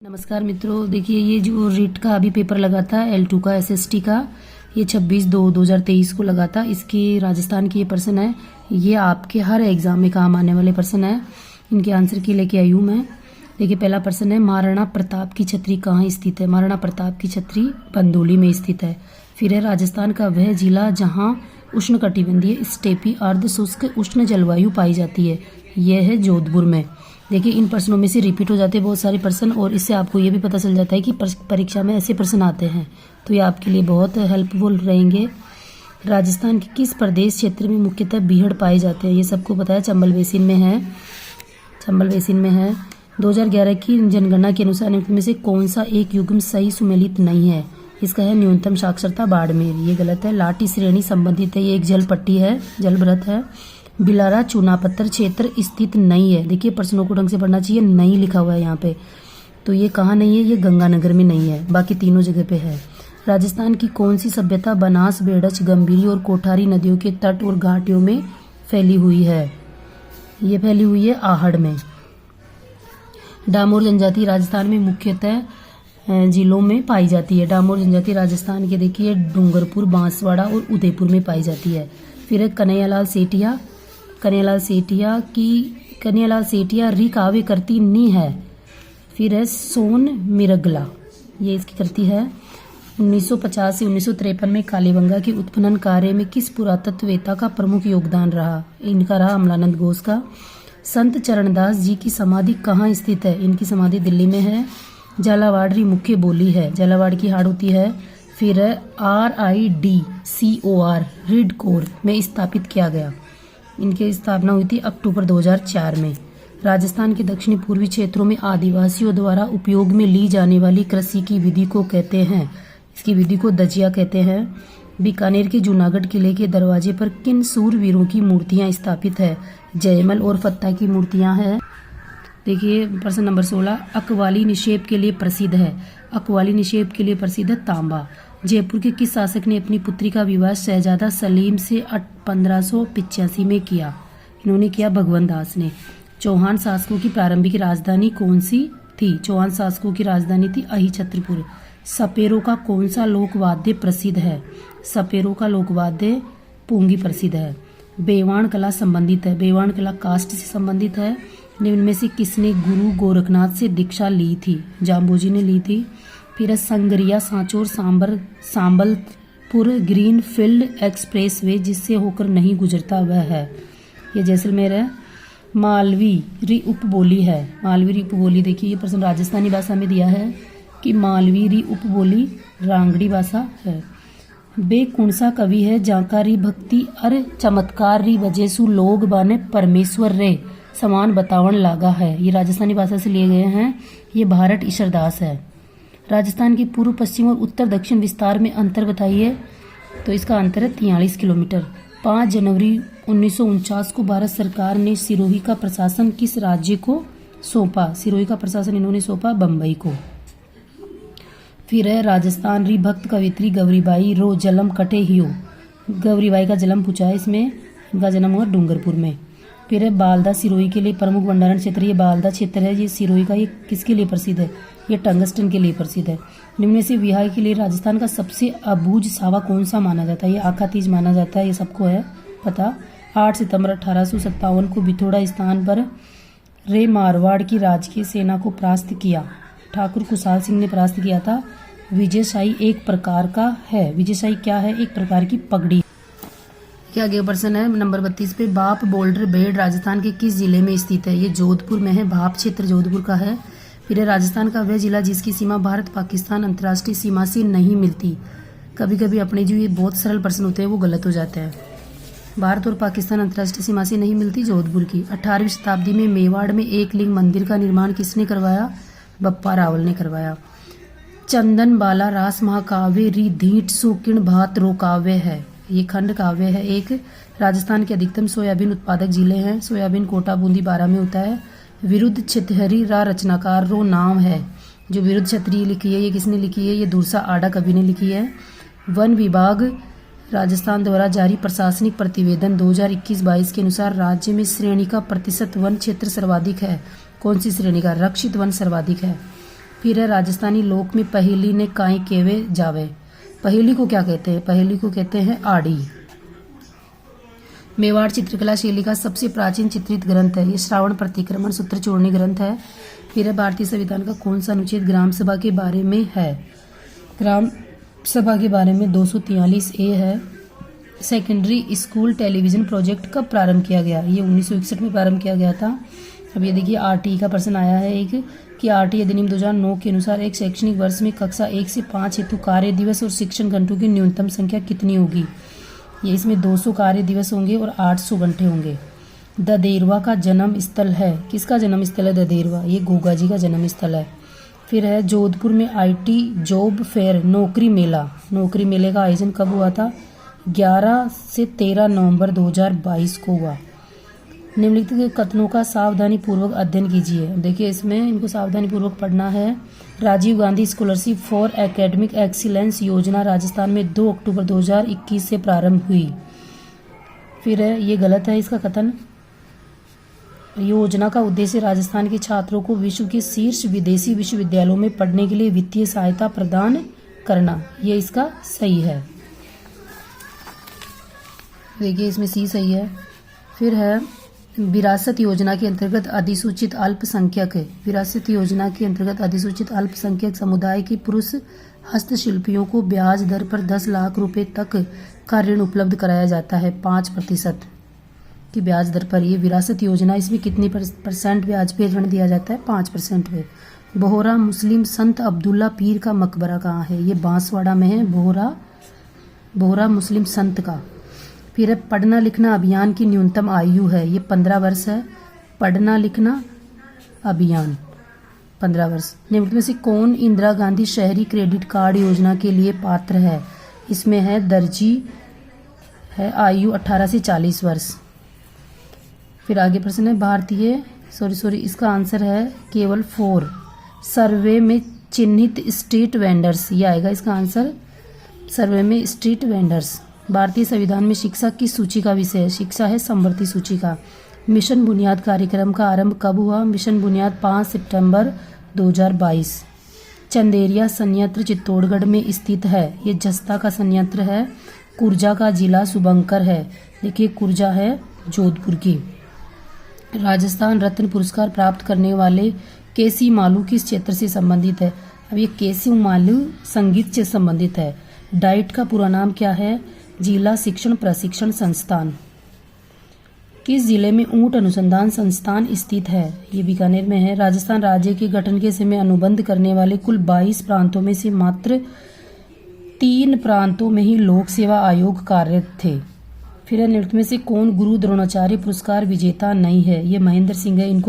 नमस्कार मित्रों, देखिए ये जो रीट का अभी पेपर लगा था L2 का SST का, ये 26/2/2023 को लगा था। इसकी राजस्थान की ये पर्सन है, ये आपके हर एग्जाम में काम आने वाले पर्सन है। इनके आंसर की लेके आई हूँ मैं। देखिए पहला पर्सन है, महाराणा प्रताप की छतरी कहाँ स्थित है? महाराणा प्रताप की छतरी बंदोली में स्थित है। फिर है, राजस्थान का वह जिला जहाँ उष्णकटिबंधीय स्टेपी अर्ध शुष्क उष्ण जलवायु पाई जाती है, यह है जोधपुर में। देखिए इन प्रश्नों में से रिपीट हो जाते हैं बहुत सारे प्रश्न, और इससे आपको ये भी पता चल जाता है कि परीक्षा में ऐसे प्रश्न आते हैं, तो ये आपके लिए बहुत हेल्पफुल रहेंगे। राजस्थान के किस प्रदेश क्षेत्र में मुख्यतः बीहड़ पाए जाते हैं? ये सबको पता है, चंबल बेसिन में है। चंबल बेसिन में है। 2011 की जनगणना के अनुसार निम्न में से कौन सा एक युग्म सही सुमेलित नहीं है? इसका है न्यूनतम साक्षरता बाड़मेर, ये गलत है। लाटी श्रेणी संबंधित है, ये एक जल पट्टी है, जल व्रत है। बिलारा चुनापत्तर क्षेत्र स्थित नहीं है। देखिए प्रश्नों को ढंग से पढ़ना चाहिए, नहीं लिखा हुआ है यहाँ पे, तो ये कहाँ नहीं है? ये गंगानगर में नहीं है, बाकी तीनों जगह पे है। राजस्थान की कौन सी सभ्यता बनास, बेड़च, गंभीरी और कोठारी नदियों के तट और घाटियों में फैली हुई है? ये फैली हुई है आहड़ में। डामोर जनजाति राजस्थान में मुख्यतः जिलों में पाई जाती है। डामोर जनजाति राजस्थान के देखिए डूंगरपुर, बांसवाड़ा और उदयपुर में पाई जाती है। फिर है कन्हैयालाल सेठिया री काव्य करती नी है। फिर है सोन मिरगला, ये इसकी करती है। 1950 से 1953 में कालीबंगा के उत्खनन कार्य में किस पुरातत्ववेत्ता का प्रमुख योगदान रहा? इनका रहा अमलानंद घोष का। संत चरणदास जी की समाधि कहाँ स्थित है? इनकी समाधि दिल्ली में है। झालावाड़ री मुख्य बोली है, झालावाड़ की हाड़ होती है। फिर RIDCOR रीड कोर में स्थापित किया गया। इनकी स्थापना हुई थी अक्टूबर 2004 में। राजस्थान के दक्षिणी पूर्वी क्षेत्रों में आदिवासियों द्वारा उपयोग में ली जाने वाली कृषि की विधि को कहते हैं? इसकी विधि को दजिया कहते हैं। बीकानेर के जूनागढ़ किले के दरवाजे पर किन सूरवीरों की मूर्तियां स्थापित है? जयमल और फत्ता की मूर्तियां हैं। देखिए प्रश्न नंबर 16, अकवाली निक्षेप के लिए प्रसिद्ध है? अकवाली निक्षेप के लिए प्रसिद्ध है तांबा। जयपुर के किस शासक ने अपनी पुत्री का विवाह शहजादा सलीम से 1585 में किया? इन्होंने किया भगवंत दास ने। चौहान शासकों की प्रारंभिक राजधानी कौन सी थी? चौहान शासकों की राजधानी थी अहिछत्रपुर। सपेरों का कौन सा लोकवाद्य प्रसिद्ध है? सपेरों का लोकवाद्य पूंगी प्रसिद्ध है। बेवाण कला संबंधित है, बेवाण कला कास्ट से संबंधित है। निम्न में से किसने गुरु गोरखनाथ से दीक्षा ली थी? जाम्बोजी ने ली थी। फिर Sangaria Sanchore Sambalpur green field express way जिससे होकर नहीं गुजरता वह है? ये जैसलमेर है। मालवी उपबोली है, मालवी उपबोली। देखिए ये प्रश्न राजस्थानी भाषा में दिया है कि मालवी उपबोली रांगड़ी भाषा है। बे कौनसा कवि है जाका री भक्ति अर चमत्कार री वजह सु लोग बाने परमेश्वर रे समान बतावन लागा है? ये राजस्थानी भाषा से लिए गए हैं। ये भारत ईश्वरदास है। राजस्थान के पूर्व, पश्चिम और उत्तर दक्षिण विस्तार में अंतर बताइए। तो इसका अंतर है 43 किलोमीटर। 5 जनवरी 1949 को भारत सरकार ने सिरोही का प्रशासन किस राज्य को सौंपा? सिरोही का प्रशासन इन्होंने सौंपा बम्बई को। फिर है राजस्थान री भक्त कवित्री गौरीबाई रो जन्म कटे हियो। गौरीबाई का जन्म पूछा है इसमें, इनका जन्म हुआ डूंगरपुर में। फिर है बालदा सिरोही के लिए प्रमुख भंडारण क्षेत्र, ये बालदा क्षेत्र है। ये सिरोही का, ये किसके लिए प्रसिद्ध है? ये टंगस्टन के लिए प्रसिद्ध है। निम्न में से विवाह के लिए राजस्थान का सबसे अबूझ सावा कौन सा माना जाता है? ये आखा तीज माना जाता है, ये सबको है पता। 8 सितंबर 1857 को बिथोड़ा स्थान पर रे मारवाड़ की राजकीय सेना को परास्त किया। ठाकुर खुशहाल सिंह ने परास्त किया था। विजयशाही एक प्रकार का है, विजयशाही क्या है? एक प्रकार की पगड़ी। क्या आगे प्रश्न है नंबर 32 पे, बाप बोल्डर बेड़ राजस्थान के किस जिले में स्थित है? ये जोधपुर में है, भाप क्षेत्र जोधपुर का है। फिर है राजस्थान का वह जिला जिसकी सीमा भारत पाकिस्तान अंतर्राष्ट्रीय सीमा से नहीं मिलती। कभी कभी अपने जो ये बहुत सरल प्रश्न होते हैं वो गलत हो जाते हैं। भारत और पाकिस्तान अंतर्राष्ट्रीय सीमा से नहीं मिलती, जोधपुर की। 18वीं शताब्दी में मेवाड़ में एक लिंग मंदिर का निर्माण किसने करवाया? बप्पा रावल ने करवाया। चंदन बाला रास महाकाव्य री धीट सुकिण भात रो काव्य है, ये खंड काव्य है एक। राजस्थान के अधिकतम सोयाबीन उत्पादक जिले हैं। सोयाबीन कोटा, बूंदी, बारा में होता है। विरुद्ध छतहरी रा रचनाकार रो नाम है। जो विरुद्ध छतरी लिखी है ये किसने लिखी है? ये दुरसा आडा कवि ने लिखी है। वन विभाग राजस्थान द्वारा जारी प्रशासनिक प्रतिवेदन 2021-22 के अनुसार राज्य में श्रेणी का प्रतिशत वन क्षेत्र सर्वाधिक है। कौन सी श्रेणी का? रक्षित वन सर्वाधिक है। फिर है राजस्थानी लोक में पहेली ने काई केवे जावे। पहेली को क्या कहते हैं? पहेली को कहते हैं आड़ी। मेवाड़ चित्रकला शैली का सबसे प्राचीन चित्रित ग्रंथ है, ये श्रावण प्रतिक्रमण सूत्र चूड़नी ग्रंथ है। फिर है भारतीय संविधान का कौन सा अनुच्छेद ग्राम सभा के बारे में है? ग्राम सभा के बारे में 243A है। सेकेंडरी स्कूल टेलीविजन प्रोजेक्ट कब प्रारंभ किया गया? ये 1961 में प्रारंभ किया गया था। अब ये देखिए आरटीई का प्रश्न आया है एक कि आरटीई अधिनियम 2009 के अनुसार एक शैक्षणिक वर्ष में कक्षा 1 से 5 हेतु कार्य दिवस और शिक्षण घंटों की न्यूनतम संख्या कितनी होगी? ये इसमें 200 कार्य दिवस होंगे और 800 घंटे होंगे। ददेरवा का जन्म स्थल है, किसका जन्म स्थल है ददेरवा? ये गोगा जी का जन्म स्थल है। फिर है जोधपुर में आईटी जॉब फेयर नौकरी मेले का आयोजन कब हुआ था? 11 से 13 नवंबर 2022 को हुआ। निम्नलिखित कथनों का सावधानी पूर्वक अध्ययन कीजिए। देखिए इसमें इनको सावधानी पूर्वक पढ़ना है। Rajiv Gandhi scholarship for academic excellence योजना राजस्थान में 2 अक्टूबर 2021 से प्रारंभ हुई। फिर है ये गलत है इसका कथन। योजना का उद्देश्य राजस्थान के छात्रों को विश्व के शीर्ष विदेशी विश्वविद्यालयों में पढ़ने के लिए वित्तीय सहायता प्रदान करना, ये इसका सही है। देखिए इसमें सी सही है। फिर है विरासत योजना के अंतर्गत अधिसूचित अल्पसंख्यक समुदाय के पुरुष हस्तशिल्पियों को ब्याज दर पर 10 लाख रुपए तक का ऋण उपलब्ध कराया जाता है 5% की ब्याज दर पर। ये विरासत योजना, इसमें कितनी % ब्याज पे ऋण दिया जाता है? 5% पे। बोहरा मुस्लिम संत अब्दुल्ला पीर का मकबरा कहाँ है? ये बांसवाड़ा में है, बोहरा मुस्लिम संत का। फिर पढ़ना लिखना अभियान की न्यूनतम आयु है, ये 15 वर्ष है। पढ़ना लिखना अभियान 15 वर्ष। निम्नलिखित में से कौन इंदिरा गांधी शहरी क्रेडिट कार्ड योजना के लिए पात्र है? इसमें है दर्जी है, आयु 18 से 40 वर्ष। फिर आगे प्रश्न है इसका आंसर है केवल 4 सर्वे में चिन्हित स्ट्रीट वेंडर्स, ये आएगा इसका आंसर। सर्वे में स्ट्रीट वेंडर्स। भारतीय संविधान में शिक्षा किस सूची का विषय है? शिक्षा है समवर्ती सूची का। मिशन बुनियाद कार्यक्रम का आरंभ कब हुआ? मिशन बुनियाद 5 सितंबर 2022। चंदेरिया संयंत्र चित्तौड़गढ़ में स्थित है, ये जस्ता का संयंत्र है। कुर्जा का जिला सुबंकर है, देखिए कुर्जा है जोधपुर की। राजस्थान रत्न पुरस्कार प्राप्त करने वाले केसी मालू किस क्षेत्र से संबंधित है? अब ये केसी मालू संगीत से संबंधित है। डाइट का पूरा नाम क्या है? जिला शिक्षण प्रशिक्षण संस्थान। किस जिले में ऊंट अनुसंधान संस्थान स्थित है? ये बीकानेर में है। राजस्थान राज्य के गठन के समय अनुबंध करने वाले कुल 22 प्रांतों में से मात्र 3 प्रांतों में ही लोक सेवा आयोग कार्यरत थे। फिर निम्नलिखित में से कौन गुरु द्रोणाचार्य पुरस्कार विजेता नहीं है? ये महेंद्र सिंह है। इनको